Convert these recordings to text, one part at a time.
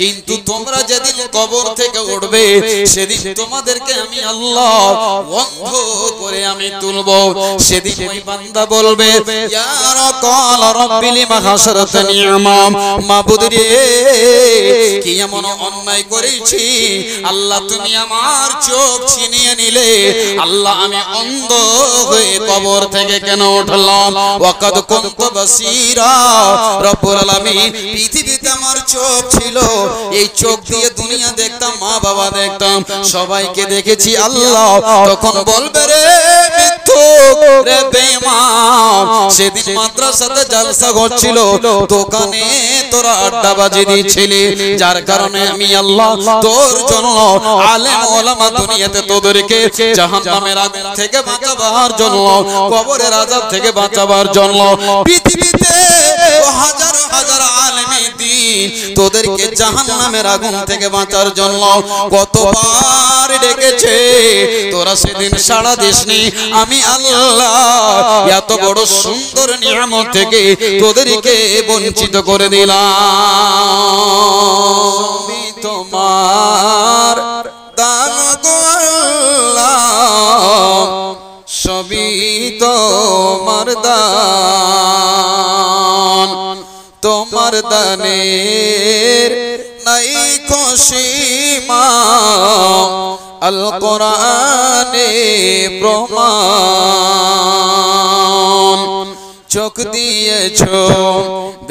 কিন্তু তোমরা যেদিন কবর থেকে উঠবে সেদিন তোমাদেরকে আমি আল্লাহ অন্ধ করে আমি তুলব। সেদিন ওই বান্দা বলবে ইয়া রাকাল রাব্বি লিমা হাশারতানি আমাম, মাবুদ রে কি এমন অন্যায় করেছি আল্লাহ, তুমি আমার চোখ ছিনিয়ে নিলে। আল্লাহ আমি অন্ধ হয়ে কবর থেকে কেন উঠলাম? ওয়াকাদ কুনতু বাসীরা, রব্বুল আলামিন পৃথিবীতে আমার চোখ ছিল, এই চোখ দিয়ে দুনিয়া দেখতাম, মা বাবা দেখতাম, সবাইকে দেখেছি আল্লাহ। তখন বলবে রে মিথ্যুক রে বেঈমান, সেদিন মাদ্রাসাতে জলসা হচ্ছিল, দোকানে তোরা আড্ডাবাজি দিচ্ছিলি, যার কারণে আমি আল্লাহ তোর জন্য আলেম ওলামা দুনিয়াতে তোদেরকে জাহান্নামের আগুন থেকে বাঁচাবার জন্য, কবরের আযাব থেকে বাঁচাবার জন্য পৃথিবীতে হাজার হাজার আলেমে দ্বীন তোদেরকে জাহান্নামের আগুন থেকে বাঁচার জন্য কতবার ডেকেছে, তোরা সেদিন সাড়া দিসনি। আমি আল্লাহ এত বড় সুন্দর নিয়ামত থেকে তোদেরকে বঞ্চিত করে দিলাম। তোমার দান গো আল্লাহ, সবই তোমার দান, তোমার দানের নাই সীমা, আল কোরআনে প্রমাণ। চোখ দিয়েছো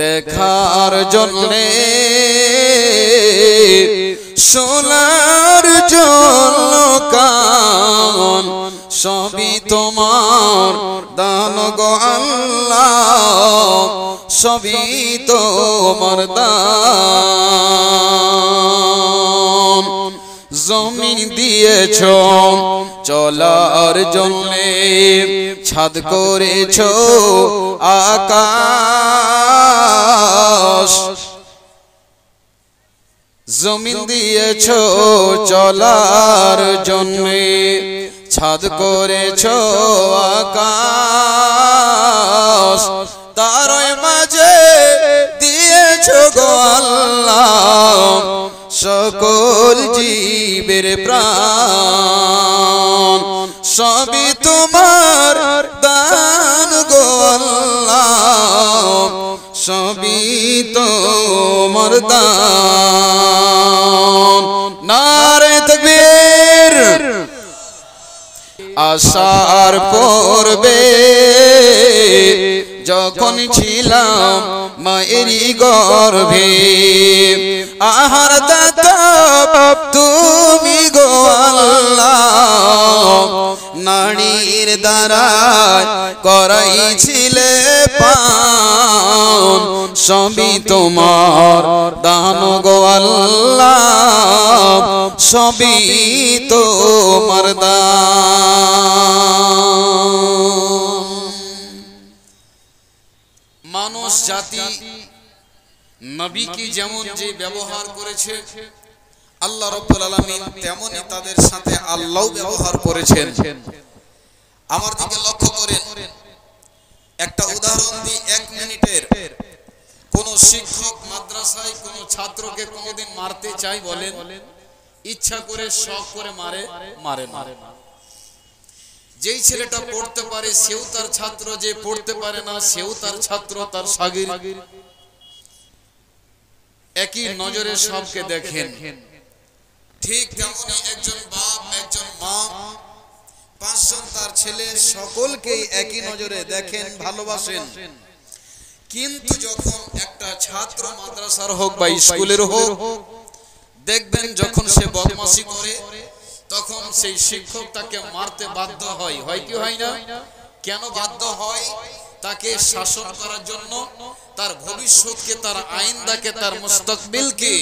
দেখার জন্যে, শোনার জন্য কান, সবই তোমার দান গো আল্লাহ, সবই তোমার দান। জমিন দিয়েছো চলার জন্যে, ছাদ করেছো আকাশ, জমিন দিয়েছো চলার জন্যে, ছাদ করেছো আকাশ, তার মাঝে দিয়েছো গো আল্লাহ সকল জীবের প্রাণ, সবই তোমার দান গো আল্লাহ, সবই তোমার দান। নারে তাকবীর। আসার পূর্বে যখন ছিলাম মায়েরই গর্ভে, আহার দাতা তুমি গো আল্লাহ, নারীর দ্বারা করাইছিলে পান, সবই তোমার দান গো আল্লাহ, সবই তোমার দান। মানুষ জাতি নবীকে যেমন যে ব্যবহার করেছে আল্লাহ রাব্বুল আলামিন, তেমনি তাদের সাথে আল্লাহ ব্যবহার করেছেন। আমার দিকে লক্ষ্য করেন, একটা উদাহরণ দিই 1 মিনিটের। কোন শিক্ষক মাদ্রাসায় কোন ছাত্রকে কোনদিন মারতে চাই বলেন? ইচ্ছা করে শখ করে মারে? মারে না। যেই ছেলেটা পড়তে পারে সেও তার ছাত্র, যে পড়তে পারে না সেও তার ছাত্র, তার শাগির্দ। একই নজরে সবকে দেখেন। ঠিক তেমনি একজন বাপ একজন মা 5 জন তার ছেলে, সকলকেই একই নজরে দেখেন, ভালোবাসেন। কিন্তু যখন একটা ছাত্র মাদ্রাসার হোক বা স্কুলের হোক, দেখবেন যখন সে বদমাশি করে তখন সেই শিক্ষক তাকে মারতে বাধ্য হয়। হয় কি হয় না? কেন বাধ্য হয়? তাকে শাসন করার জন্য, তার ভবিষ্যৎকে, তার আইনদাকে, তার মুস্তাকবিলকে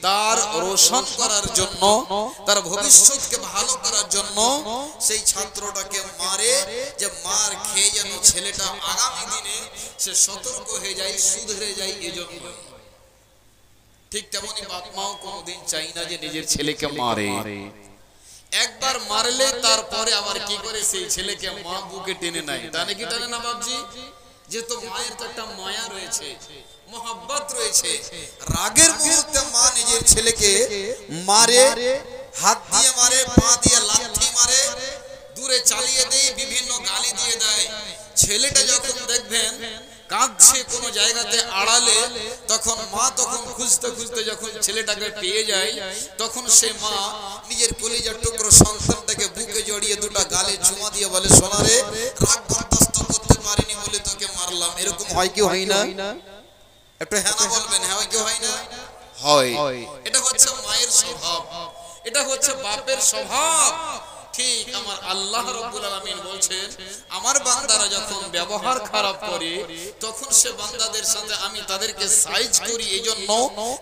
তার রোশন করার জন্য, তার ভবিষ্যৎকে ভালো করার জন্য সেই ছাত্রটাকে মারে, যে মার খেয়ে যেন ছেলেটা আগামী দিনে সে সতর্ক হয়ে যায়, শুধরে যায়। এজন্য ঠিক তেমনি বাপ মাও কোনোদিন চাই না যে নিজের ছেলেকে মারে। একবার মারলে তারপরে আবার কি করে সেই ছেলেকে মা বুকে টেনে নেয়। তা নাকি টানে না বাপজি? যেহেতু মায়ের তো একটা মায়া রয়েছে, মোহাব্বত রয়েছে, রাগের মুহূর্তে মা নিজের ছেলেকে মারে, হাত দিয়ে মারে, পা দিয়ে লাথি মারে, দূরে চালিয়ে দেয়, বিভিন্ন গালি দিয়ে দেয়। ছেলেটা যখন দেখবেন কাঁদছে কোনো জায়গাতে আড়ালে, তখন মা তখন খুঁজতে খুঁজতে যখন ছেলেটাকে পেয়ে যায়, তখন সে মা নিজের কলিজার টুকরো সন্তানটাকে বুকে জড়িয়ে দুটো গালে চুমা দিয়ে বলে, সোনা রে, রাগ বরদাস্ত করতে পারিনি বলে তোকে মারলাম। এরকম হয় কি হয় না? একটু হ্যাঁ না বলবেন, হ্যাঁ কি হয় না? হয়। এটা হচ্ছে মায়ের স্বভাব, এটা হচ্ছে বাপের স্বভাব। ঠিক আমার আল্লাহ রাব্বুল আলামিন বলছেন, আমার বান্দারা যখন ব্যবহার খারাপ করে তখন সে বান্দাদের সাথে আমি তাদেরকে সাইজ করি, এইজন্য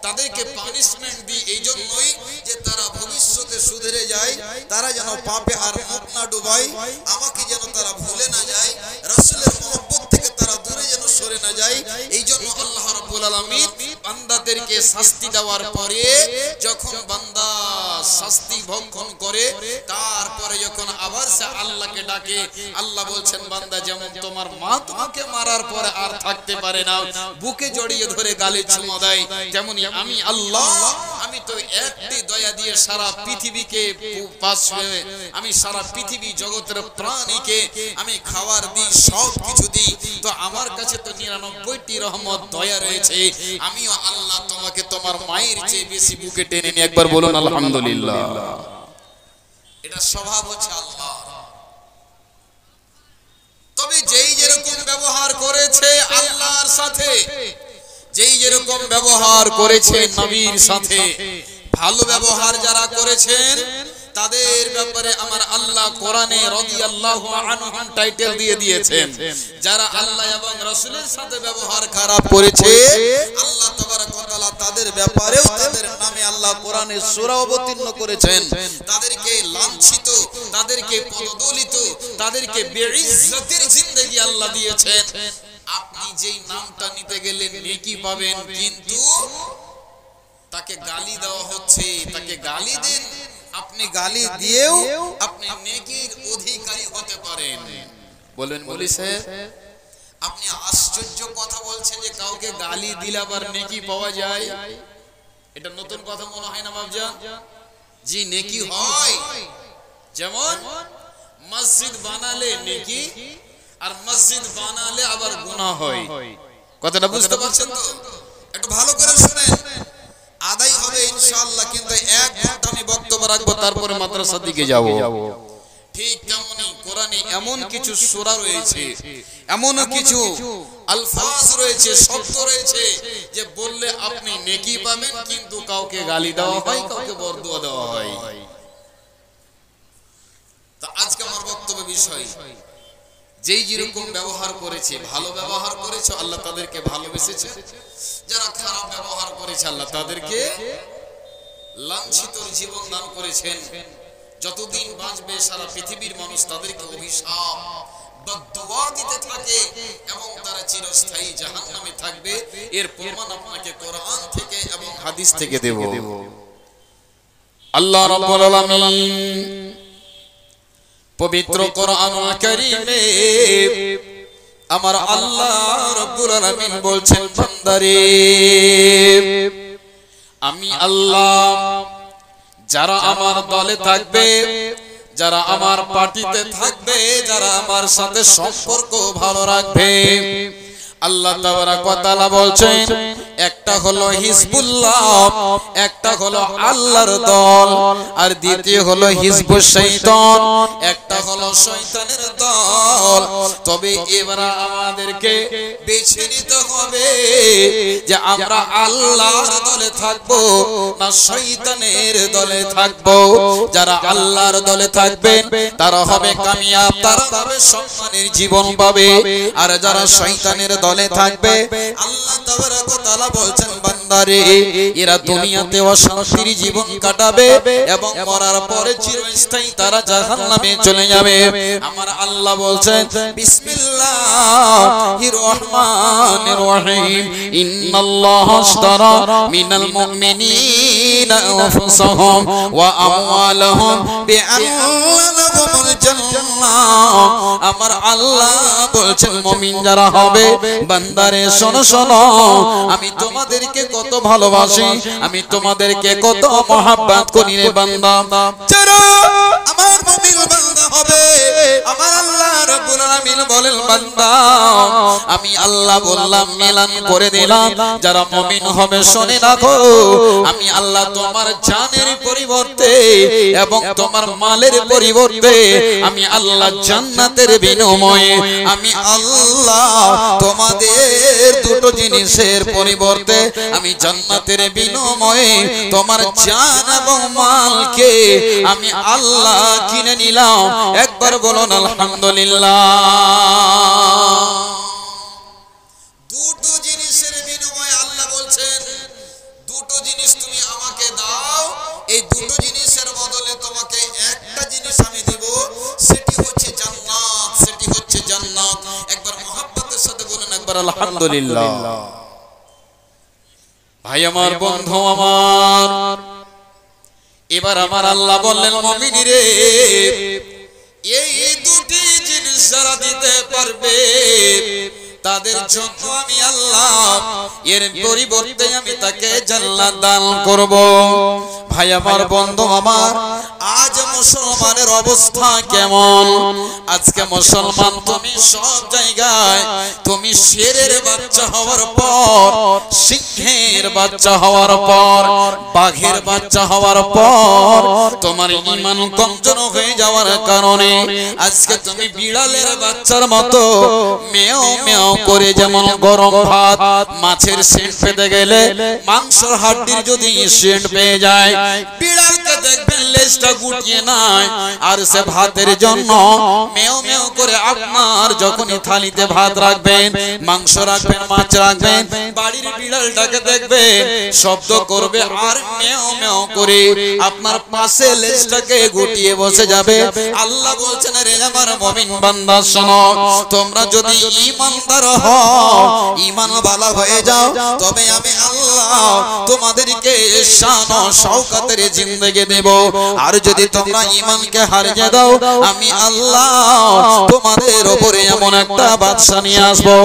তাদেরকে পানিশমেন্ট দিই, এইজন্যই যে তারা ভবিষ্যতে সুধরে যায়, তারা যেন পাপে আর মুখ না ডুবায়, আমাকে যেন তারা ভুলে না যায়, রাসূলের মহব্বত থেকে তারা দূরে যেন সরে না যায়। এইজন্য আল্লাহ রাব্বুল আলামিন বান্দাদেরকে শাস্তি দেওয়ার পরে যখন বান্দা শাস্তি ভক্ষণ করে, তারপরে যখন আবার সে আল্লাহকে ডাকে, আল্লাহ বলছেন, বান্দা যেমন তোমার মা তোমাকে মারার পরে আর থাকতে পারে না, বুকে জড়িয়ে ধরে গালে চুমো দেয়, তেমনি আমি আল্লাহ, আমি তো একটি দয়া দিয়ে সারা পৃথিবীকে আমি সারা পৃথিবী জগতের প্রাণীকে আমি খাবার দিই, সব কিছু দিই। তো আমার কাছে তো 99টি রহমত দয়া রয়েছে, আমিও আল্লাহ তোমাকে তোমার মায়ের চেয়ে বেশি বুকে টেনে নিয়ে একবার বলুন আলহামদুলিল্লাহ। এটা স্বভাব হচ্ছে আল্লাহ। তবে যেই যেরকম ব্যবহার করেছে আল্লাহর সাথে, যেই যেরকম ব্যবহার করেছে নবীর সাথে, ভালো ব্যবহার যারা করেছেন তাদের ব্যাপারে আমার আল্লাহ কোরআনে রাদিয়াল্লাহু আনহুম টাইটেল দিয়ে দিয়েছেন। যারা আল্লাহ এবং রাসূলের সাথে ব্যবহার খারাপ করেছে, আল্লাহ তাবারক ওয়া তাআলা তাদের ব্যাপারেও তাদের নামে আল্লাহ কোরআনে সূরা অবতীর্ণ করেছেন। তাদেরকে লাঞ্ছিত, তাদেরকে পদদলিত, তাদেরকে বেইজ্জতের জিন্দেগি আল্লাহ দিয়েছেন। আপনি যেই নামটা নিতে গেলে নেকি পাবেন, কিন্তু তাকে গালি দেওয়া হচ্ছে, তাকে গালি দেন, আপনি গালি দিয়েও আপনি নেকির অধিকারী হতে পারেন। বলেন বলি স্যার, আপনি আশ্চর্য কথা বলছেন যে কাউকে গালি দিলে আবার নেকি পাওয়া যায়। এটা নতুন কথা মনে হয় না বাবজান? জি, নেকি হয়। যেমন মসজিদ বানালে নেকি, আর মসজিদ বানালে আবার গুনাহ হয়। কথাটা বুঝতে পারছেন তো? একটু ভালো করে শুনেন, আদায় হবে ইনশাআল্লাহ, কিন্তু এক ঘন্টা আমি বক্তব্য রাখবো, তারপরে মাদ্রাসার দিকে যাব। ঠিক তেমনই কোরআনে এমন কিছু সূরা রয়েছে, এমন কিছু আলফাজ রয়েছে, শব্দ রয়েছে যে বললে আপনি নেকি পাবেন, কিন্তু কাউকে গালি দেওয়া হয়, কাউকে বরদুয়া দেওয়া হয়। তা আজকে আমার বক্তব্য বিষয়, যেই যেরকম ব্যবহার করেছে, ভালো ব্যবহার করেছে আল্লাহ তাদেরকে ভালোবেসেছে, যারা খারাপ ব্যবহার করেছে আল্লাহ তাদেরকে লাঞ্ছিত জীবন দান করেছেন। যতদিন বাঁচবে সারা পৃথিবীর মানুষ তাদেরকে অভিশাপ বদদুয়া দিতে থাকে এবং তারা চিরস্থায়ী জাহান্নামে থাকবে। এর প্রমাণ আপনাকে কোরআন থেকে এবং হাদিস থেকে দেব। আল্লাহ রাব্বুল আলামিন পবিত্র কোরআনুল কারীমে আমার আল্লাহ রাব্বুল আলামিন বলছেন, বান্দারে আমি আল্লাহ যারা আমার দলে থাকবে, যারা আমার পার্টিতে থাকবে, যারা আমার সাথে সম্পর্ক ভালো রাখবে, আল্লাহ তাবারক ওয়া তাআলা বলছেন, একটা হলো হিজবুল্লাহ, একটা হলো আল্লাহর দল, আর দ্বিতীয় হলো হিজবুশ শয়তান, একটা হলো শয়তানের দল। তবে এবার আমাদেরকে বেছে নিতে হবে যে আমরা আল্লাহর দলে থাকবো না শয়তানের দলে থাকবো। যারা আল্লাহর দলে থাকবেন তারা হবে কামিয়াব, তারা হবে সম্মানের জীবন পাবে। আর যারা শয়তানের দলে থাকবে, আল্লাহ তাবারক ওয়া তাআলা বলছেন, বান্দা বান্দারে এরা দুনিয়াতে অশান্তির জীবন কাটাবে এবং মরার পরে চিরস্থায়ী তারা জাহান্নামে চলে যাবে। আমার আল্লাহ বলছেন বিসমিল্লাহির রহমানির রহিম ইন্নাল্লাহা আশতারা মিনাল মুমিনিনা আনফুসাহুম ওয়া আমওয়ালাহুম বিআন্না লাহুমুল জান্নাহ। আমার আল্লাহ বলছেন মুমিন যারা হবে বান্দারে শোনো শোনো, আমি তোমাদেরকে কত ভালোবাসি, আমি তোমাদেরকে কত মহব্বত করি রে বান্দা। যারা আমার মুমিন বান্দা হবে আমার আল্লাহ রাব্বুল আলামিন বলেন বান্দা আমি আল্লাহ বললাম মিলান করে দিলাম, যারা মুমিন হবে শুনে রাখো আমি আল্লাহ তোমার জানের পরিবর্তে এবং তোমার মালের পরিবর্তে আমি আল্লাহ জান্নাতের বিনিময়ে আমি আল্লাহ তোমাদের দুটো জিনিসের পরিবর্তে আমি জান্নাতের বিনিময়ে তোমার জান এবং মালকে আমি আল্লাহ কিনে নিলাম। একবার বলুন আলহামদুলিল্লাহ। দুটো জিনিসের বিনিময়ে আল্লাহ বলছেন দুটো জিনিস তুমি আমাকে দাও, এই দুটো জিনিসের বদলে তোমাকে একটা জিনিস আমি দেব, সেটি হচ্ছে জান্নাত, সেটি হচ্ছে জান্নাত। একবার মহব্বতের সাথে বলুন একবার আলহামদুলিল্লাহ। ভাই আমার, বন্ধু আমার, এবার আমার আল্লাহ বললেন মুমিনরে এই দুটি জিনিস যারা দিতে পারবে তাদের জন্য আমি আল্লাহ এর পরিবর্তে আমি তাকে জান্নাত দান করব। ভাই আমার, বন্ধু আমার, আজ মুসলমানের অবস্থা কেমন? আজকে মুসলমান তুমি সব জায়গায় তুমি শেরের বাচ্চা হওয়ার পর, সিংহের বাচ্চা হওয়ার পর, বাঘের বাচ্চা হওয়ার পর তোমার ঈমান কমজোর হয়ে যাওয়ার কারণে আজকে তুমি বিড়ালের বাচ্চার মতো মেও মেও করে, যেমন গরম ভাত মাছের সেন্ট পেতে গেলে মাংসের হাড্ডির যদি সেন্ট পেয়ে যায়, বিড়ালকে দেখবেন লেজটা গুটিয়ে নাই আর সে ভাতের জন্য মেও মেও করে আপনার যখনই থালিতে ভাত রাখবেন, মাংস রাখবেন, মাছ রাখবেন, বাড়ির বিড়ালটাকে দেখবেন শব্দ করবে আর মেও মেও করে আপনার পাশে লেজটাকে গুটিয়ে বসে যাবে। আল্লাহ বলছেন রে আমার মুমিন বান্দা শোনো, তোমরা যদি ঈমানদার হও, ঈমান বালা হয়ে যাও, তবে আমি আল্লাহ তোমাদেরকে শান ও শওকতের জিন্দেগি দেব। আর যদি তোমরা ঈমানকে হারিয়ে দাও আমি আল্লাহ তোমাদের উপরে এমন একটা বাদশা নিয়ে আসবো,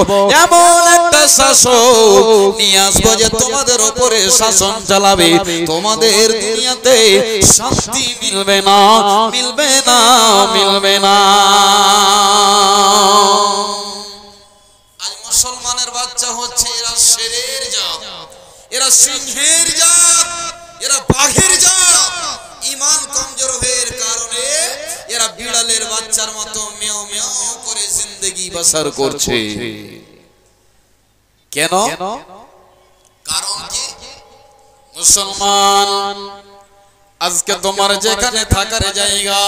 এমন একটা শাসক নিয়ে আসবো যে তোমাদের উপরে শাসন চালাবে, তোমাদের দুনিয়াতে শান্তি মিলবে না, মিলবে না, মিলবে না। আজ মুসলমানের বাচ্চা হচ্ছে এরা শেরের জাত, এরা সিংহের জাত, এরা বাঘের জাত। ঈমান কমজোর হওয়ার কারণে এরা বিড়ালের বাচ্চার মতো মেও মেও করে জিন্দেগি বসর করছে। কেন? কারণ কি? মুসলমান আজকে তোমার যেখানে থাকার জায়গা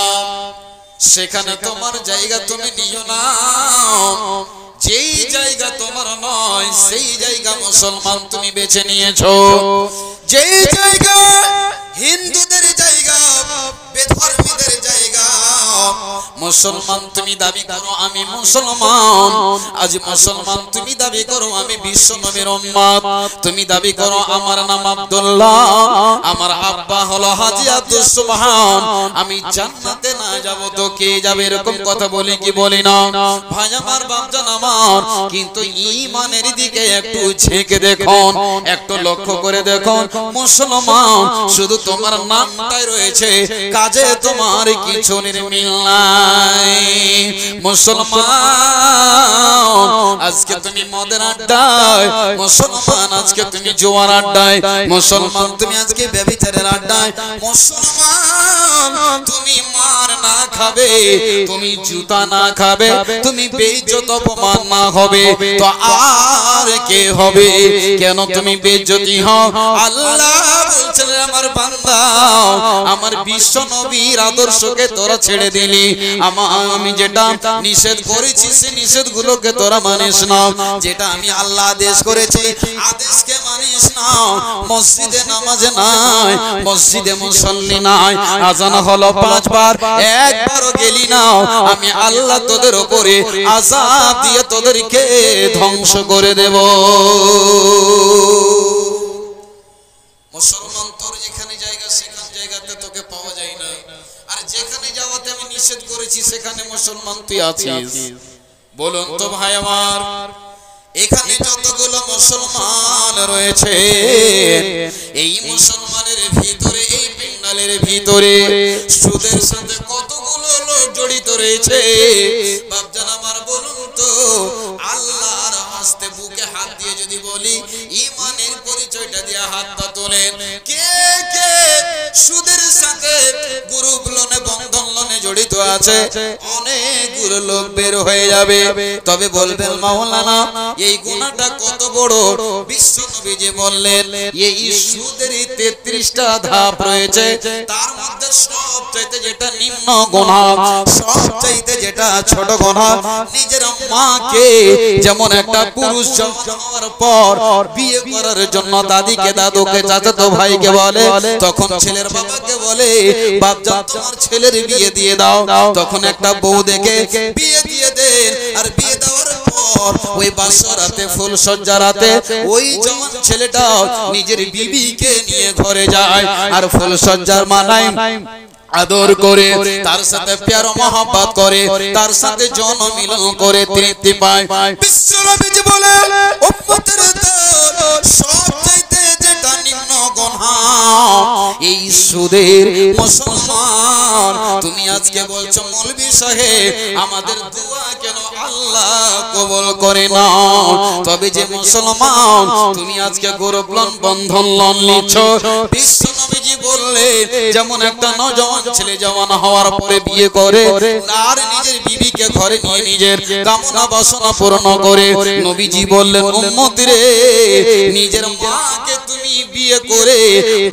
সেখানে তোমার জায়গা তুমি নিও না, যেই জায়গা তোমার নয় সেই জায়গা মুসলমান তুমি বেছে নিয়েছো। যেই জায়গা হিন্দুদের জায়গা, বেধর্মীদের জায়গা, মুসলমান তুমি দাবি করো আমি মুসলমান, আজ মুসলমান তুমি দাবি করো আমি বিশ্ব নবীর উম্মত, তুমি দাবি করো আমার নাম আব্দুল্লাহ, আমার আব্বা হলো হাজী আব্দুল সুবহান, আমি জান্নাতে না যাব তো কে যাবে? এরকম কথা বলি কি বলি না? ভাই আমার, বাপজান আমার, কিন্তু ঈমানের দিকে একটু ঝেঁকে দেখুন, একটু লক্ষ্য করে দেখুন, মুসলমান শুধু তোমার নামটাই রয়েছে, কাজে তোমার কিছু মিল নাই। মুসলমান আজকে তুমি মদের আড্ডায়, মুসলমান আজকে তুমি জোয়ার আড্ডায়, মুসলমান তুমি আজকে ব্যভিচারের আড্ডায়, মুসলমান তুমি মার না খাবে, তুমি জুতা না খাবে, তুমি বেইজ্জত অপমান না হবে তো আর কে হবে? কেন তুমি বেইজ্জতি হও? আল্লাহ বলছেন আমার বান্দা, আমার বিশ্ব নবীর আদর্শকে তোরা ছেড়ে দিলি। আমি যেটা নিষেধ করেছি সে নিষেধগুলোকে তোরা মানিস না, যেটা আমি আল্লাহ আদেশ করেছি আদেশকে মানিস না। মসজিদে নামাজ নাই, মসজিদে মুসল্লি নাই, আজান হলো 5 বার, একবারও গেলি না, আমি আল্লাহ তোদের উপরে আযাব দিয়ে তোদেরকে ধ্বংস করে দেব। মুসলমান তোর যেখানে জায়গা সেখানে জায়গাতে তোকে পাওয়া যায় না, আর যেখানে যাওয়াতে আমি নিষেধ করেছি সেখানে মুসলমান তুই আছিস। বলুন তো ভাই আমার, এখানে যতগুলো মুসলমান রয়েছে, এই মুসলমানের ভিতরে, এই পেন্ডালের ভিতরে সুদের সাথে কতগুলো লোক জড়িত রয়েছে বাপজান আমার। বলুন তো আল্লাহর হস্তে বুকে হাত দিয়ে যদি বলি ঈমানের পরিচয়টা দিয়ে হাতটা তোলেন, কে কে সুদের সাথে গ্রুপ লোনে, বন্ধন লোনে জড়িত আছে? অনেকগুলো লোক বের হয়ে যাবে। তবে বলবেন মাওলানা এই গুনাহটা কত বড়? বিশ্ব নবীজি বললেন এই সুদের 33টা ধাপ রয়েছে, তার মধ্যে সবচাইতে যেটা নিম্ন গুনাহ, সবচাইতে যেটা ছোট গুনাহ, নিজের মাকে, যেমন একটা পুরুষ জওয়ান হওয়ার পর বিয়ে করার জন্য দাদিকে, দাদুকে, চাচাতো ভাইকে বলে, তখন ছেলের বাবাকে বলে বাপজান তোমার ছেলের বিয়ে দিয়ে দাও, তখন একটা বউ দেখে বিয়ে দিয়ে দেন। আর বিয়ে দেওয়ার পর ওই বাসরাতে, ফুল সজ্জা রাতে ওই জওয়ান ছেলেটা নিজের বিবিকে নিয়ে ঘরে যায়, আর ফুল সজ্জার মানায় আদর করে, তার সাথে প্যার মহব্বত করে, তার সাথে জন মিলন করে তৃপ্তি পায়। বিশ্ব নবীজি বলে উম্মতের দল সবচাইতে যেটা নিম্ন গুনাহ এই সুদের। মুসলমান তুমি আজকে বলছো মৌলভী সাহেব আমাদের দোয়া কেন আল্লাহ কবুল করে না? তবে যে মুসলমান তুমি আজকে গৌরব লোন, বন্ধন লোন নিচ্ছ, বিশ্ব নবীজি বললেন যেমন একটা নওজওয়ান ছেলে জওয়ান হওয়ার পরে বিয়ে করে আর নিজের বিবিকে ঘরে নিয়ে নিজের কামনা বাসনা পূর্ণ করে, নবীজি বললেন উম্মতিরে নিজের মাকে তুমি বিয়ে করে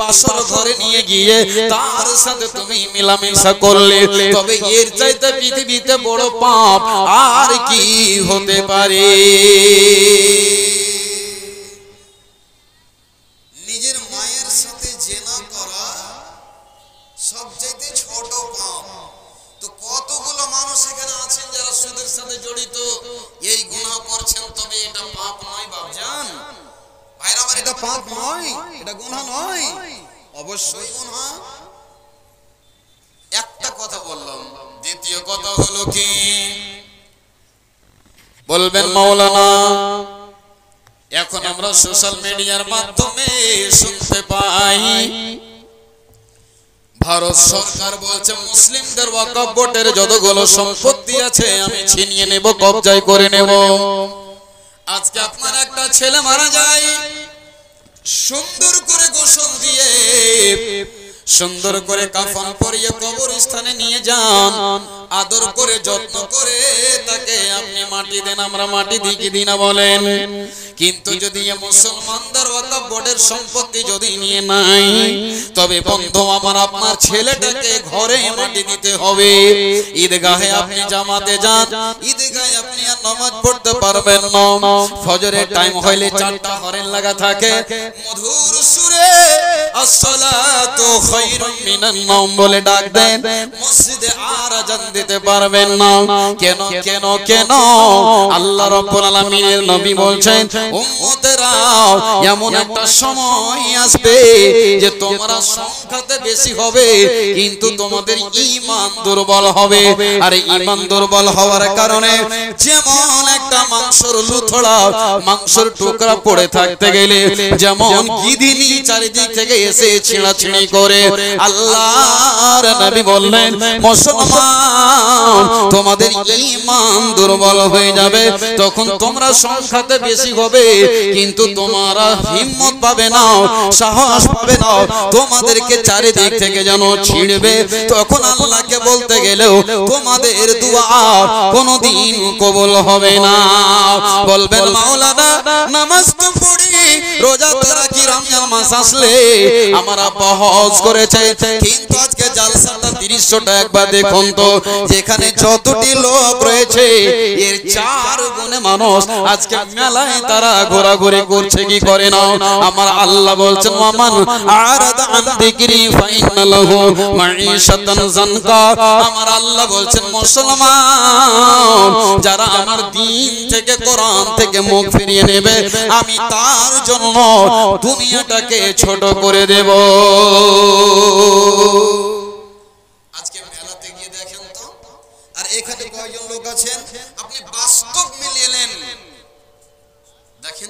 বাসর ঘরে নিয়ে গিয়ে তার সাথে তুমি মিলামেশা করলে, তবে এর চাইতে পৃথিবীতে বড় পাপ আর কি হতে পারে? নিজের মায়ের সাথে জিনা করা সবচাইতে ছোট পাপ। তো কতগুলো মানুষ এখানে আছেন যারা সুদের সাথে জড়িত, এই গুনাহ করছেন, তবে এটা পাপ নয় বাপজান। ভাইরা আমার, এটা পাপ নয়, এটা গুনাহ নয়, অবশ্যই গুনাহ। একটা কথা বললাম, দ্বিতীয় কথা হলো কি বলবেন মাওলানা? এখন আমরা সোশ্যাল মিডিয়ার মাধ্যমে শুনতে পাই ভারত সরকার বলছে মুসলিমদের ওয়াকফ বোর্ডের যতগুলো সম্পত্তি আছে আমি ছিনিয়ে নেব, কবজায় করে নেব। আজকে আপনার একটা ছেলে মারা যায়, সুন্দর করে গোসল দিয়ে, সুন্দর করে কাফন পরিয়ে কবরস্থানে নিয়ে যান, আদর করে যত্ন করে তাকে আপনি মাটি দেন, আমরা মাটি দিই কি দিই না বলেন? কিন্তু যদি মুসলমানদের ওয়াকফ বোর্ডের সম্পত্তি যদি নিয়ে নাই, তবে বন্ধু আমার আপনার ছেলেটাকে ঘরে মাটি দিতে হবে। ঈদগাহে আপনি জামাতে যান, ঈদগাহে আপনি আর নামাজ পড়তে পারবেন না, ফজরের টাইম হইলে 4টা হরেন লাগা থাকে, মধুর সুরে আসসালাতু খায়রুম মিনান নাওম বলে ডাক দেন, মসজিদে আর আযান দিতে পারবেন না। কেন কেন কেন? আল্লাহ রাব্বুল আলামিনের নবী বলছেন উম্মতেরা এমন একটা সময় আসবে যে তোমরা সংখ্যাতে বেশি হবে কিন্তু তোমাদের ঈমান দুর্বল হবে। আর ঈমান দুর্বল হওয়ার কারণে যেমন একটা মাংসের লুথড়া, মাংসের টুকরা পড়ে থাকতে গেলে যেমন গিদিনি চারিদিক থেকে এসে ছিঁড়াছিঁড়ি করে, আল্লাহর নবী বললেন মুসলমান তোমাদের ঈমান দুর্বল হয়ে যাবে, তখন তোমরা সংখ্যাতে বেশি হবে কিন্তু তোমরা হিম্মত পাবে না, সাহস পাবে না, তোমাদেরকে চারিদিক থেকে যেন ছিঁড়বে। তখন আল্লাহকে বলতে গেলেও তোমাদের দোয়া কোনোদিন কবুল হবে না। বলবেন মাওলানা নামাজ তো পড়ি, রোজা তো সাহাবারা কি রমজান মাস আসলে আমার আব্বা হজ করেছে, কিন্তু আজকে জালসাটা দৃশ্যটা একবার দেখুন তো, যেখানে যতটি লোক রয়েছে এর 4 গুণে মানুষ আজকে মেলায় তারা ঘোরাঘুরি করছে কি করে না। আমার আল্লাহ বলছেন ওয়ামান আরাদা আন যিকরি ফাইন্না লাহু মাঈশাতান যানকা। আমার আল্লাহ বলছেন মুসলমান যারা আমার দ্বীন থেকে কোরআন থেকে মুখ ফিরিয়ে নেবে আমি তার জন্য দুনিয়াটাকে ছোট করে দেব। আজকে মেলাতে গিয়ে দেখেন তো, আর এখানে কয়জন লোক আছেন আপনি বাস্তব মিলিয়ে নেন দেখেন,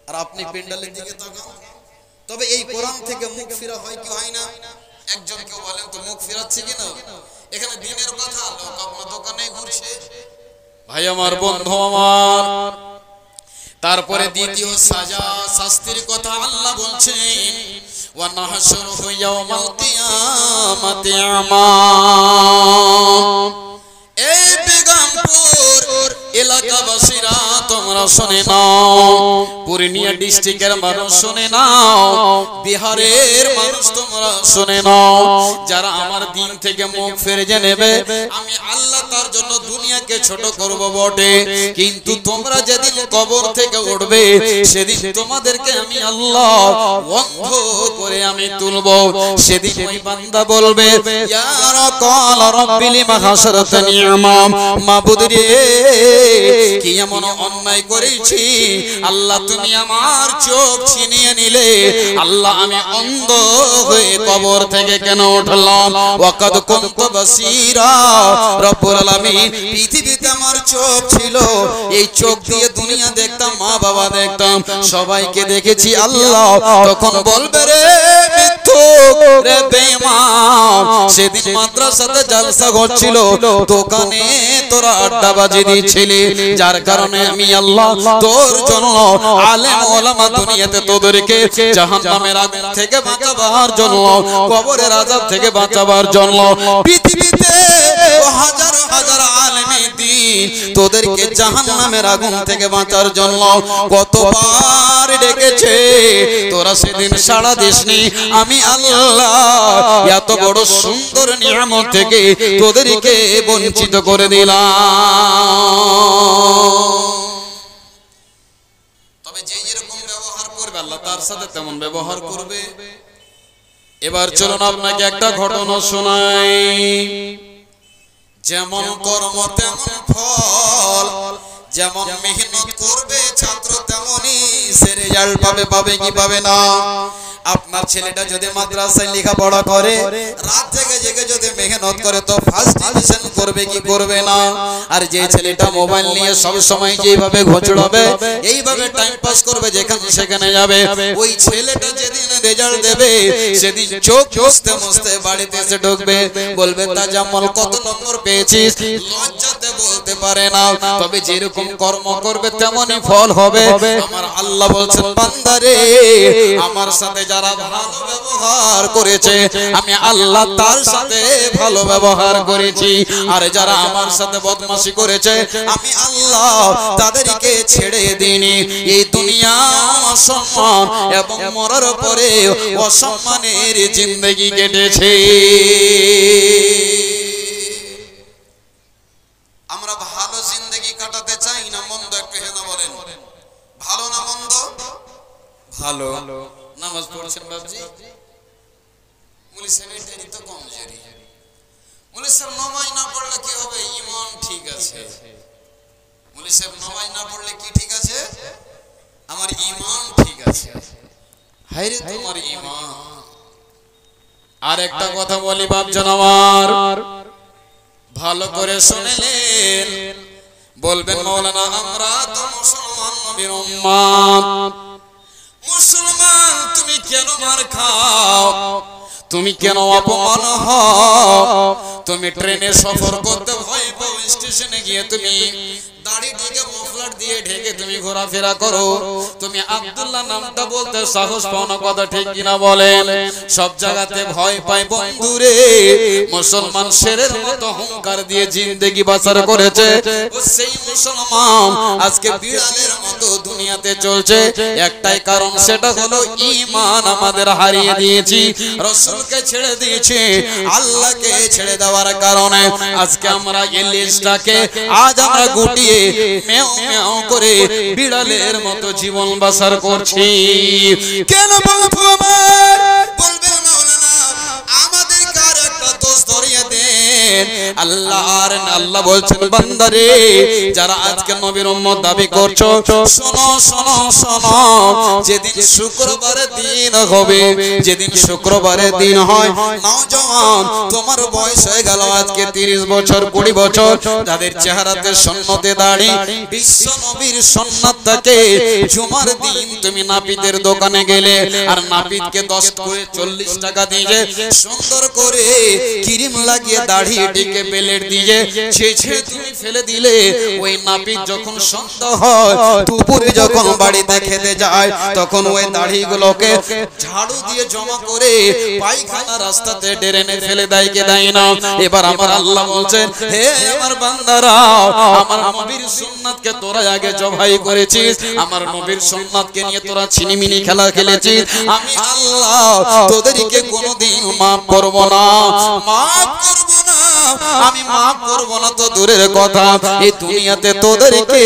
আর আপনি পেন্ডালের দিকে তাকান। তবে এই কোরআন থেকে মুখ ফিরা হয় কি হয় না? একজন কেউ বলেন তো মুখ ফিরাচ্ছে কিনা? এখানে দিনের কথা, লোক আপনার দোকানে ঘুরছে। ভাই আমার, বন্ধু আমার, তারপরে দ্বিতীয় সাজা শাস্তির কথা আল্লাহ বলছেন ওয়া নাহশুরুহু ইয়াওমাল কিয়ামাতি আমা। এই বেগমপুর এলাকাবাসীরা তোমরা শুনে নাও, পূর্ণিয়া ডিস্ট্রিক্টের মানুষ শুনে নাও, বিহারের মানুষ তোমরা শুনে নাও, যারা আমার দিন থেকে মুখ ফিরে নেবে আমি আল্লাহ তার জন্য দুনিয়াকে ছোট করব বটে, কিন্তু তোমরা যেদিন কবর থেকে উঠবে সেদিন তোমাদেরকে আমি আল্লাহ অন্ধ করে আমি তুলব। সেদিন ওই বান্দা বলবে ইয়া রাকাল রাব্বি লিমা হাশরাতানি আমাম, মাবুদ রে কি এমন অন্যায় করেছি আল্লাহ, তুমি আমার চোখ ছিনিয়ে নিলে, আল্লাহ আমি অন্ধ হয়ে কবর থেকে কেন উঠলাম? ওয়াকাদ কুনতু বাসীরা, রব্বুল আলামিন পৃথিবীতে আমার চোখ ছিল, এই চোখ দিয়ে দুনিয়া দেখতাম, মা বাবা দেখতাম, সবাইকে দেখেছি আল্লাহ। তখন বলবে রে মিথ্যুক রে বেঈমান, সেদিন মাদ্রাসাতে জালসা হচ্ছিল, দোকানে তোরা আড্ডাবাজি দিচ্ছিলি, যার কারণে আমি আল্লাহ তোর জন্য আলেম ওলামা দুনিয়াতে তোদেরকে জাহান্নামের আগুন থেকে বাঁচাবার জন্য, কবরের আযাব থেকে বাঁচাবার জন্য পৃথিবীতে হাজার হাজার আলেমে দ্বীন তোদেরকে জাহান্নামের আগুন থেকে বাঁচার জন্য কতবার ডেকেছে, তোরা সেদিন সাড়া দিসনি। আমি আল্লাহ এত বড় সুন্দর নিয়ামত থেকে তোদেরকে বঞ্চিত করে দিলাম। তবে যে যেরকম ব্যবহার করবে আল্লাহ তার সাথে তেমন ব্যবহার করবে। এবার চলুন আপনাকে একটা ঘটনা শোনাই। যেমন কর্ম তেমন ফল, যেমন মেহনত করবে ছাত্র তেমনই সে রেজাল্ট পাবে। পাবে কি পাবে না? আপনার ছেলেটা যদি মাদ্রাসায় লেখাপড়া করে, রাত জেগে জেগে যদি মেহনত করে তো ফার্স্ট ডিভিশন করবে কি করবে না? আর যে ছেলেটা মোবাইল নিয়ে সব সময় যেভাবে ঘোচড়াবে, এইভাবে টাইম পাস করবে, যেখানে সেখানে যাবে, ওই ছেলেটা যেদিন রেজাল্ট দেবে সেদিন চোখ মুছতে মুছতে বাড়িতে এসে ঢুকবে, বলবে তাজাম্মল কত নম্বর পেয়েছিস? লজ্জাতে বলতে পারে না। তবে যেরকম কর্ম করবে তেমনই ফল হবে। আমার আল্লাহ বলছেন বান্দারে আমার সাথে যারা ভালো ব্যবহার করেছে আমি আল্লাহ তার সাথে ভালো ব্যবহার করেছি, আর যারা আমার সাথে বদমাশি করেছে আমি আল্লাহ তাদেরকে ছেড়ে দিইনি। এই দুনিয়া অসম্মান এবং মরার পরে অসম্মানের জিন্দেগি কেটেছে। আমরা ভালো জিন্দেগি কাটাতে চাই না মন্দ? একটু হেনা বলেন, ভালো না মন্দ? ভালো। নামাজ পড়ছেন বাবজি? মুলি সেমিটারি তো কমজোরি। মুলি সাহেব নামাজ না পড়লে কি হবে? ঈমান ঠিক আছে। মুলি সাহেব নামাজ না পড়লে কি ঠিক আছে? আমার ঈমান ঠিক আছে। হায়রে তোমার ঈমান। আর একটা কথা বলি বাপজন আমার, ভালো করে শুনলেন, বলবেন মাওলানা আমরা তো মুসলমান নবীর উম্মত। মুসলমান তুমি কেন মার খাও? তুমি কেন অপমান হও? তুমি ট্রেনে সফর করতে ভয় পাও, স্টেশনে গিয়ে তুমি দাড়িটাকে মফলার দিয়ে ঢেকে তুমি ঘোরাফেরা করো, তুমি আব্দুল্লাহ নামটা বলতে সাহস পাও না, কথা ঠিক কিনা বলেন? সব জায়গাতে ভয় পায় বন্ধুরে। মুসলমান শেরের মতো হুঙ্কার দিয়ে জিন্দেগি বাঁচার করেছে, ও সেই মুসলমান আজকে বিড়ালের মতো দুনিয়াতে চলছে। একটাই কারণ, সেটা হলো ঈমান আমাদের হারিয়ে দিয়েছি, রাসূলকে ছেড়ে দিয়েছি, আল্লাহকে ছেড়ে দেওয়ার কারণে আজকে আমরা এই লিস্টটাকে আজ আমরা গুটিয়ে মেও মেও করে বিড়ালের মতো জীবন বাসার করছি। কেন বলবো আমার? বলবে মাওলানা আমাদের কার একটা দোষ ধরিয়ে দেন। আল্লাহ বলছেন বান্দারে, যারা আজকে নবীর উম্মত দাবি করছো, শোনো শোনো শোনো, যেদিন শুক্রবারের দিন হবে, যেদিন শুক্রবারের দিন হয়, নওজওয়ান তোমার বয়স হয়ে গেল আজকে 30 বছর 20 বছর, যাদের চেহারাতে সুন্নতে দাড়ি, বিশ্ব নবীর সুন্নাতটাকে জুমার দিন তুমি নাপিতের দোকানে গেলে আর নাপিতকে 10 করে 40 টাকা দিয়ে সুন্দর করে ক্রিম লাগিয়ে দাড়িটিকে বেলেট দিয়ে ছেঁচে তুমি ফেলে দিলে, ওই নাপিত যখন সন্ধ্যা হয় দুপুরে যখন বাড়িতে খেতে যায়, তখন ওই দাড়িগুলোকে ঝাড়ু দিয়ে জমা করে পায়খানা রাস্তাতে ড্রেনে ফেলে দেয় কে দেয় না? এবার আমার আল্লাহ বলছেন, হে আমার বান্দারা, আমার নবীর সুন্নাতকে তোরা আগে জবাই করেছিস, আমার নবীর সুন্নাতকে নিয়ে তোরা ছিনিমিনি খেলা খেলেছিস, আমি আল্লাহ তোদেরকে কোনোদিন maaf করব না, maaf করব না, আমি maaf করব না তো দূরের কথা, এই দুনিয়াতে তোদেরকে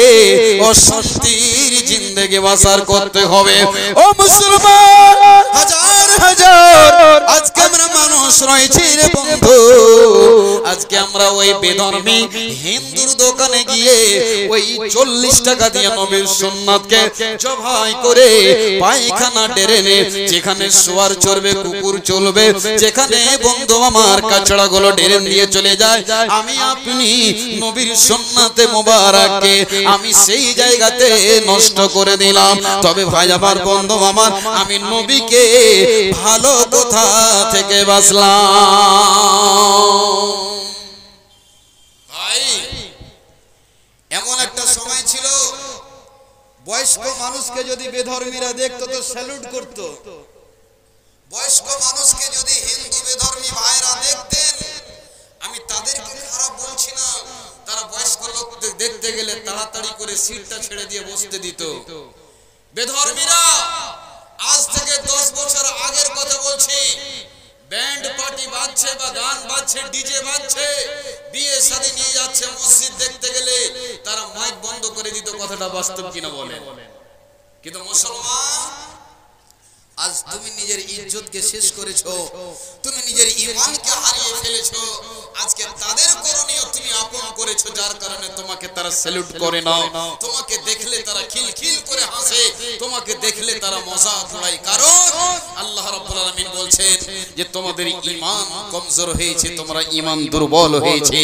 অশান্তির জিন্দেগি বাসার করতে হবে। ও মুসলমান, হাজার হাজার আজকে আমরা মানুষ রয়েছি রে বন্ধু, আজকে আমরা ওই বেধর্মী হিন্দুর দোকানে গিয়ে ওই 40 টাকা দিয়ে নবীর সুন্নাতকে জবাই করে পায়খানা ড্রেনে, যেখানে শুয়ার চলবে কুকুর চলবে, যেখানে বন্ধু আমার কাচড়াগুলো ড্রেন দিয়ে চলে যায়, আমি আপনি নবীর সুন্নাতে মোবারককে আমি সেই জায়গাতে নষ্ট করে দিলাম। তবে ভাই আমার বন্ধু আমার, আমি নবীকে ভালো কথা থেকে বাঁচলাম। ভাই এমন একটা সময় ছিল, বয়স্ক মানুষকে যদি বেধর্মীরা দেখতো তো স্যালুট করতো, বয়স্ক মানুষকে যদি হিন্দু বেধর্মী ভাইরা দেখতেন, আমি তাদেরকে খারাপ বলছি না, তারা বয়স্ক লোক দেখতে গেলে তাড়াতাড়ি করে সিটটা ছেড়ে দিয়ে বসতে দিত। বেধর্মীরা আজ থেকে 10 বছর আগের কথা বলছি, ব্যান্ড পার্টি বাজছে বা গান বাজছে, ডিজে বাজছে, বিয়ে শাদী নিয়ে যাচ্ছে মসজিদ দেখতে গেলে তারা মাইক বন্ধ করে দিত। কথাটা বাস্তব কিনা বলেন? কিন্তু মুসলমান, আজ তুমি নিজের ইজ্জতকে শেষ করেছো, তুমি নিজের ঈমানকে হারিয়ে ফেলেছো, আজকে তাদের করণীয় তুমি আপন করেছো, যার কারণে তোমাকে তারা স্যালুট করে না, তোমাকে দেখলে তারা খিলখিল করে হাসে, তোমাকে দেখলে তারা মজাক উড়ায়। কারণ আল্লাহ রাব্বুল আলামিন বলছেন যে তোমাদের ঈমান কমজোর হয়েছে, তোমরা ঈমান দুর্বল হয়েছে,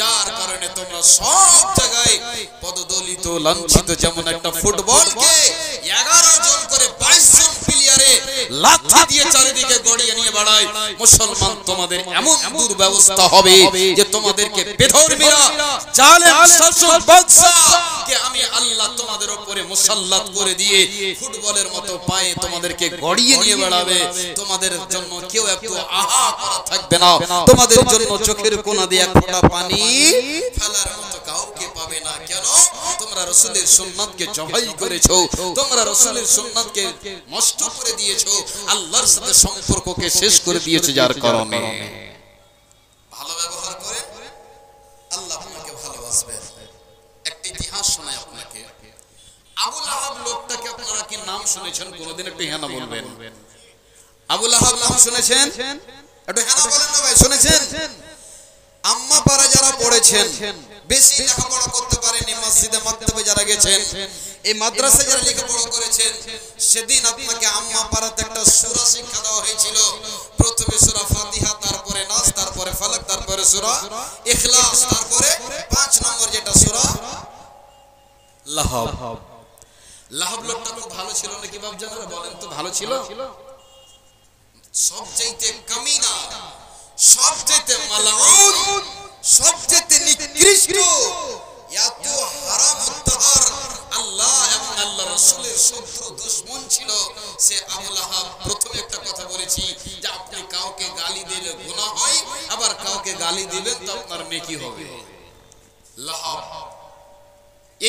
যার কারণে তোমরা সব জায়গায় পদদলিত লাঞ্ছিত। যেমন একটা ফুটবলকে 11 জন করে 22 জন প্লেয়ারে লাথি দিয়ে চারিদিকে গড়িয়ে নিয়ে বেড়ায়, মুসলমান তোমাদের এমন দুর্ব্যবস্থা হবে যে তোমাদেরকে বেধর্মীরা জালেম শাসক বাদশা কে আমি আল্লাহ তোমাদের উপরে মুসাল্লাত করে দিয়ে ফুটবলের মতো পায়ে তোমাদেরকে গড়িয়ে নিয়ে বেড়াবে। তোমাদের জন্য কেউ একটু আহা করা থাকবে না, তোমাদের জন্য চোখের কোণা দিয়ে এক ফোঁটা পানি ফেলার মতো কাউকে পাবে না। কেন? তোমরা রাসূলের সুন্নাতকে জবাই করেছো, তোমরা রাসূলের সুন্নাতকে নষ্ট করে দিয়েছো, আল্লাহর সাথে সম্পর্ককে শেষ করে দিয়েছো, যার কারণে ভালো ব্যবহার করেন, আল্লাহ আপনাকে ভালোবাসবে। একটা ইতিহাস শোনাই আপনাকে। আবু লাহাব লোকটাকে আপনারা কি নাম শুনেছেন কোনদিন? একটু হ্যাঁ না বলবেন। আবু লাহাব নাম শুনেছেন? একটু হ্যাঁ না বলেন না ভাই, শুনেছেন? আম্মা পারা যারা পড়েছেন, বেশি লেখাপড়া করতে পারেনি, মসজিদে মাকতাবে যারা গেছেন, এই মাদ্রাসায় যারা লেখাপড়া করেছেন, সেদিন আপনাকে আম্মা পারাতে একটা সূরা শিক্ষা দেওয়া হয়েছিল। প্রথমে সূরা ফাতিহা, তারপরে নাস, তারপরে ফালাক, তারপরে সূরা ইখলাস, তারপরে 5 নম্বর যেটা সূরা লাহাব। লাহাব লোকটা খুব ভালো ছিল নাকি বাপ জানারা? বলেন তো, ভালো ছিল? সবচাইতে কামিনা, সবচাইতে মালাউন, সবচাইতে নিকৃষ্ট, এত হারাম রাসূলের শত্রু দুশমন ছিল সে আবু লাহাব। প্রথমে একটা কথা বলেছি যে আপনি কাউকে গালি দিলে গুনাহ হয়, আবার কাউকে গালি দিবেন তো আপনার নেকি হবে। লাহাব,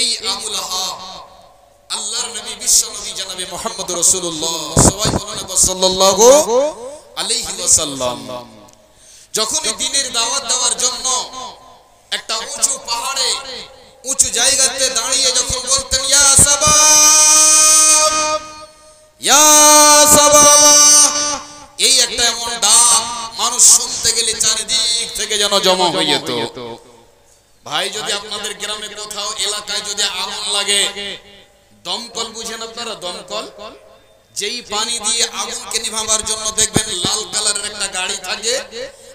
এই আবু লাহাব আল্লাহর নবী বিশ্ব নবী জনাবে মুহাম্মদ রাসূলুল্লাহ সাল্লাল্লাহু আলাইহি ওয়াসাল্লাম যখন দ্বীনের দাওয়াত দেওয়ার জন্য একটা উঁচু পাহাড়ে উঁচু জায়গাতে দাঁড়িয়ে যখন বলতেন ইয়া সাবাব ইয়া সাবাব, এই একটা এমন ডাক মানুষ শুনতে গেলে চারিদিক থেকে যেন জমা হয়ে যেত। ভাই যদি আপনাদের গ্রামে কোথাও এলাকায় যদি আগুন লাগে, দমকল বুঝেন আপনারা? দমকল যেই পানি দিয়ে আগুনকে নিভাবার জন্য দেখবেন লাল কালারের একটা গাড়ি থাকে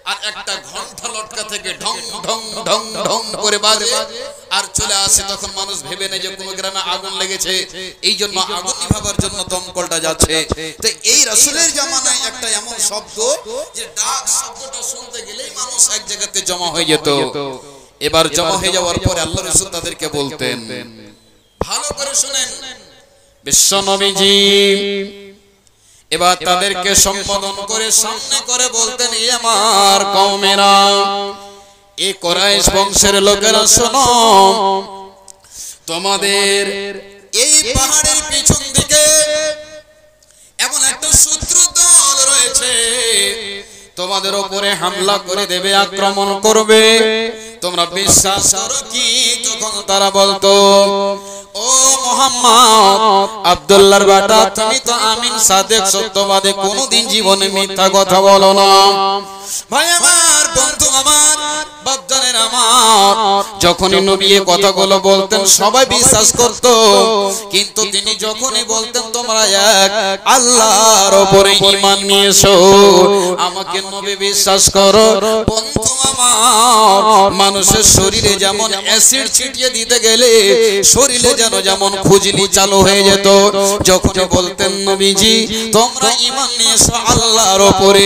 আর একটা ঘন্টা লটকা থেকে ঢং ঢং ঢং ঢং করে বাজে আর চলে আসে। তখন মানুষ ভেবে নেয় যে কোনো গ্রামে আগুন লেগেছে, এই জন্য আগুন নিভাবার জন্য দমকলটা যাচ্ছে। তো এই রাসূলের জামানায় একটা এমন শব্দ যে ডাক শব্দটা শুনতে গেলেই মানুষ এক জায়গাতে জমা হয়ে যেত। এবার জমা হয়ে যাওয়ার পরে আল্লাহ রাসূল তাদেরকে বলতেন, ভালো করে শুনেন, বিশ্ব নবীজি এবার তাদেরকে সম্বোধন করে সামনে করে বলতেন, এ আমার কওমেরা, এ কুরাইশ বংশের লোকেরা শোনো, তোমাদের এই পাহাড়ের পিছন দিকে এমন একটা শত্রু দল রয়েছে, তোমাদের উপরে হামলা করে দেবে, আক্রমণ করবে। তোমরা বিশ্বাস করো কি? তখন তারা বলতো, ও মুহাম্মদ, আব্দুল্লাহর বেটা, তুমি তো আমিন, সাদেক, সত্যবাদী, কোনদিন জীবনে মিথ্যা কথা বলো না। ভাই আমার, বন্ধু আমার, বাপজানের আমার, যখনই নবী এই কথাগুলো বলতেন সবাই বিশ্বাস করত, কিন্তু তিনি যখনই বলতেন তোমরা এক আল্লাহর উপরে ঈমান নিয়ে এসো, আমাকে নবী বিশ্বাস করো, বন্ধু আমার, মানুষের শরীরে যেমন অ্যাসিড ছিটিয়ে দিতে গেলে শরীরে যেমন খুজলি চালু হয়ে যেত, যখন বলতেন নবীজি তোমরা ঈমান নিয়ে এসো আল্লাহর উপরে,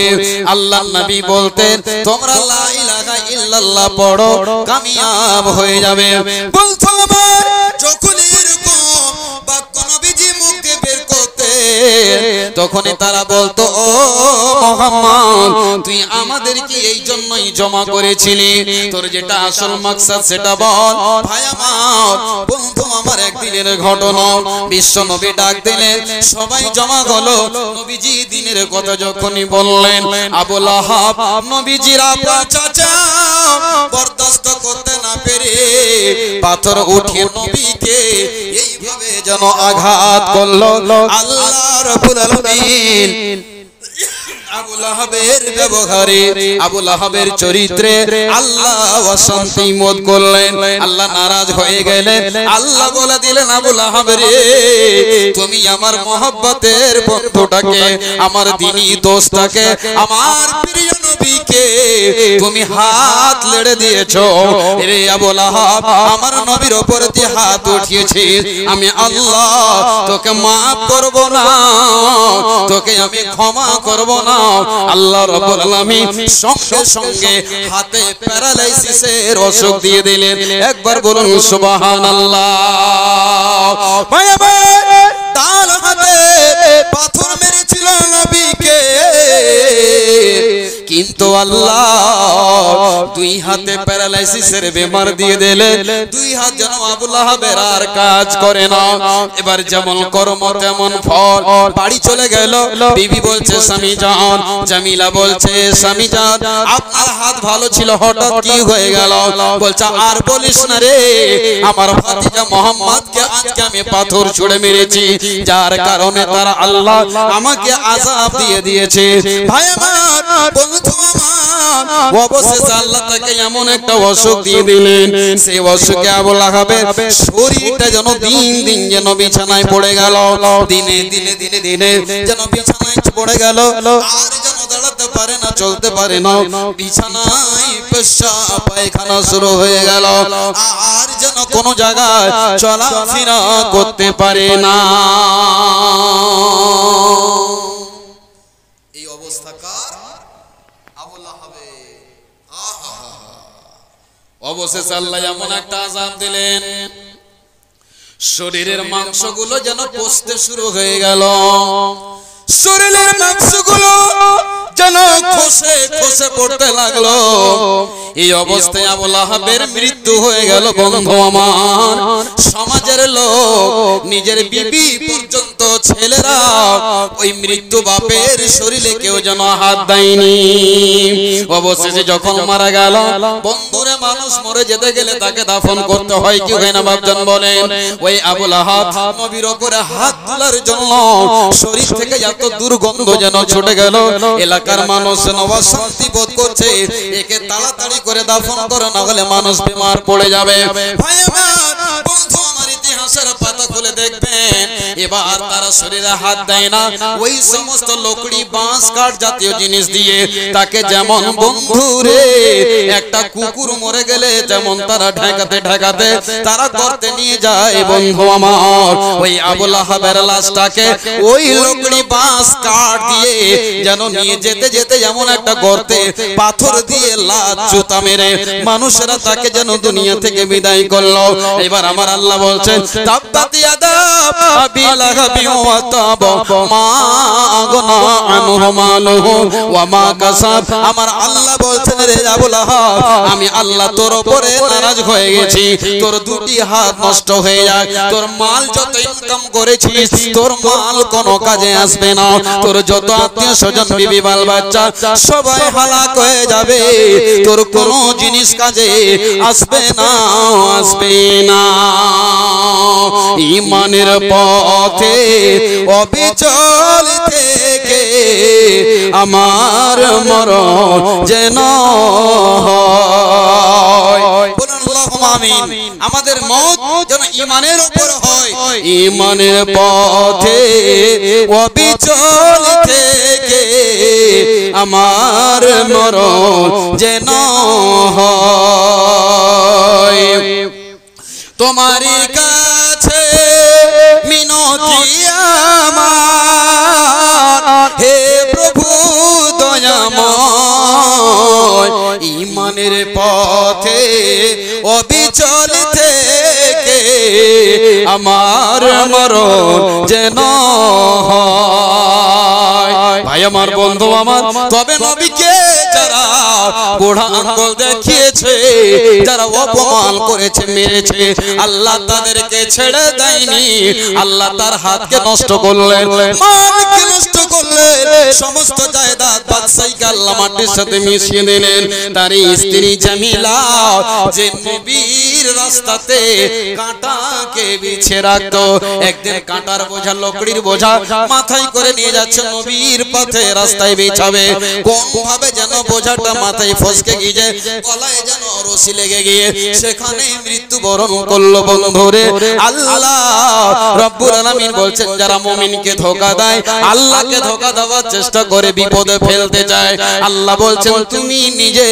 আল্লাহর নবী বলতেন তোমরা লা ইলাহা ইল্লাল্লাহ পড়ো, কামিয়াব হয়ে যাবে। বলতো আমার, যখন এরকম বাক্য নবীজি মুখে বের করতে, তখনই তারা বলতো, ও মুহাম্মদ, তুই আমাদেরকে এই জন্যই জমা করেছিলি, তোর যেটা আসল মাকসাদ সেটা বল। ভাই আমার, বন্ধু আমার, একদিনের ঘটনা, বিশ্ব নবী ডাক দিলেন, সবাই জমা হলো। নবীজি দিনের কথা যখনই বললেন, আবু লাহাব নবীজির আপন চাচা বরদাস্ত করতে না পেরে পাথর উঠিয়ে নবীকে এইভাবে যেন আঘাত করলো। আল্লাহ রাব্বুল আলামিন আবু লাহাবের ব্যবহারে, আবু লাহাবের চরিত্রে আল্লাহ অশান্তি মোদ করলেন, আল্লাহ নারাজ হয়ে গেলেন। আল্লাহ বলে দিলেন, আবু লাহাব রে, তুমি আমার মহব্বতের বন্ধুটাকে, আমার দ্বীনি দোস্তটাকে, আমার প্রিয় নবীকে তুমি হাত লেড়ে দিয়েছো। রে আবু লাহাব, আমার নবীর উপর দিয়ে হাত উঠিয়েছিস, আমি আল্লাহ তোকে মাফ করব না, তোকে আমি ক্ষমা করব না। আল্লাহ রাব্বুল আলামিন সঙ্গে সঙ্গে হাতে প্যারালাইসিসের অসুখ দিয়ে দিলেন। একবার বলুন সুবহানাল্লাহ। ভাই আমার, তার হাতে পাথর মেরেছিল নবীকে, কিন্তু আল্লাহ দুই হাতে প্যারালাইসিসের বেমার দিয়ে দিলেন। দুই হাত যেন আবু লাহাবের আর কাজ করে না। এবার যেমন কর্ম তেমন ফল। বাড়ি চলে গেল, বিবি বলছে স্বামী জান, জামিলা বলছে স্বামী জান, আপনার হাত ভালো ছিল, হঠাৎ কি হয়ে গেল? বলছে আর বলিস না রে, আমার ভাতিজা মোহাম্মদকে আজকে আমি পাথর ছুঁড়ে মেরেছি, যার কারণে তারা আল্লাহ আমাকে আযাব দিয়ে দিয়েছে। ভাই আমার, বন্ধু আমার, অবশেষে আল্লাহ তাকে এমন একটা অসুখ দিয়ে দিলেন, সেই অসুখে আবু লাহাবের শরীরটা যেন দিন দিন যেন বিছানায় পড়ে গেল, দিনে দিনে দিনে দিনে যেন বিছানায় পড়ে গেল, আর যেন দাঁড়াতে পারে না, চলতে পারে না, বিছানায় পেশাব পায়খানা শুরু হয়ে গেল, আর যেন কোনো জায়গায় চলাফেরা করতে পারে না। এই অবস্থা কার? আবু লাহাবের। অবশেষে আল্লাহ এমন একটা আযাব দিলেন, শরীরের মাংসগুলো যেন পচতে শুরু হয়ে গেল, শরীরের মাংসগুলো যেন খসে খসে পড়তে লাগলো। এই অবস্থায় আবু লাহাবের মৃত্যু হয়ে গেল। বন্ধু আমার, সমাজের লোক, নিজের বিবি পর্যন্ত, ছেলেরা ওই মৃত্যু বাপের শরীরে কেউ যেন হাত দেয়নি। অবশেষে যখন মারা গেল, বন্ধুরে মানুষ মরে যেতে গেলে তাকে দাফন করতে হয়, কি হয় না বাপজান বলেন? ওই আবু লাহাব নবীর উপরে হাত তোলার জন্য শরীর থেকে এত দুর্গন্ধ যেন ছুটে গেল। এলাকার মানুষ যেন অশান্তি বোধ করছে, একে তাড়াতাড়ি করে দাফন করো, না হলে মানুষ বেমার পড়ে যাবে। ভাই আমার, বন্ধু আমার, ইতিহাসের পাতা খুলে দেখবেন, এবার তারা শরীরে হাত দেয় না, ওই সমস্ত লকড়ি, বাঁশ, কাঠ জাতীয় জিনিস দিয়ে তাকে, যেমন বন্ধুরে একটা কুকুর মরে গেলে যেমন তারা ঢাকাতে ঢাকাতে তারা করতে নিয়ে যায়, বন্ধু আমার, ওই আবু লাহাবের লাশটাকে ওই লকড়ি, বাঁশ, কাঠ দিয়ে যেন নিয়ে যেতে যেতে এমন একটা গর্তে পাথর দিয়ে লাত জুতা মেরে মানুষেরা তাকে যেন দুনিয়া থেকে বিদায় করলো। এবার আমার আল্লাহ বলছেন, তাব্বাত ইয়াদা আবি লাহাবি ওয়া তাব মা আগনা আনহু মালুহু ওয়া মা কাসাব। আমার আল্লাহ বলছেন, রে আবু লাহাব, আমি আল্লাহ তোর উপরে নারাজ হয়ে গেছি, তোর দুটি হাত নষ্ট হয়ে যাক, তোর মাল যত ইনকাম করেছিস তোর মাল কোনো কাজে আসবে না, তোর যত আত্মীয় স্বজন, বিবি, বাল বাচ্চা সবাই হালাক হয়ে যাবে, তোর কোনো জিনিস কাজে আসবে না, আসবে না। ঈমানের পথে অবিচল থেকে আমার মরণ যেন হয়। বলুন আল্লাহুম্মা আমিন। আমাদের মওত যেন ঈমানের উপর হয়, ঈমানের পথে অবিচল থেকে আমার মরণ যেন হয়। তোমারই কাছে মিনতি আমার, হে প্রভু দয়াময়, ঈমানের পথে অবিচল থেকে আমার মরণ যেন হয়। ভাই আমার, বন্ধু আমার, তবে নবীকে যারা বুড়া আঙ্গুল দেখিয়েছে, যারা অপমান করেছে, মেরেছে, আল্লাহ তাদেরকে ছেড়ে দেয়নি, আল্লাহ তার হাতকে নষ্ট করলেন, মালকে নষ্ট করলেন, সমস্ত জায়দাদ বাদশাহীকে আল্লাহ মাটির সাথে মিশিয়ে দিলেন। তার স্ত্রী জামিলা, যে নবীর রাস্তাতে কাঁটাকে বিছিয়ে রাখতো, একদিন কাঁটার বোঝা, লকড়ির বোঝা মাথায় করে নিয়ে যাচ্ছে নবীর পথে, রাস্তায় বিছাবে, কোন ভাবে যেন বোঝাটা মাথায় ফসকে গিয়ে গলায় যেন রশি লেগে গিয়ে সেখানে মৃত্যুবরণ করলো। বন্ধুরে, আল্লাহ রব্বুল আলামিন বলছেন, যারা মুমিনকে ধোঁকা দেয়, আল্লাহকে ধোঁকা দেওয়ার চেষ্টা করে বিপদে ফেলতে চায়, আল্লাহ বলছেন তুমি নিজে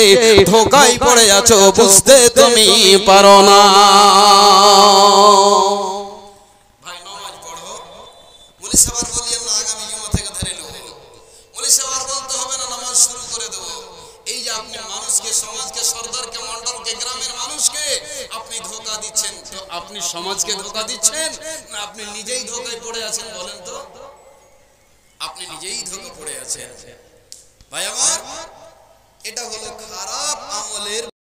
ধোঁকায় পড়ে আছো, বুঝতে তুমি পারো না। ভাই নামাজ পড়ো, মুলি সাহেব বললেন না আগামী জুমা থেকে ধরে নেব, মুলি সাহেব বলতে হবে না নামাজ শুরু করে দেব। এই যে আপনি মানুষকে, সমাজকে, সরদারকে, মন্ডলকে, গ্রামের মানুষকে আপনি ধোঁকা দিচ্ছেন, তো আপনি সমাজকে ধোঁকা দিচ্ছেন না আপনি নিজেই ধোঁকায় পড়ে আছেন? বলেন তো, আপনি নিজেই ধোঁকা পড়ে আছেন। ভাই আমার, এটা হলো খারাপ আমলের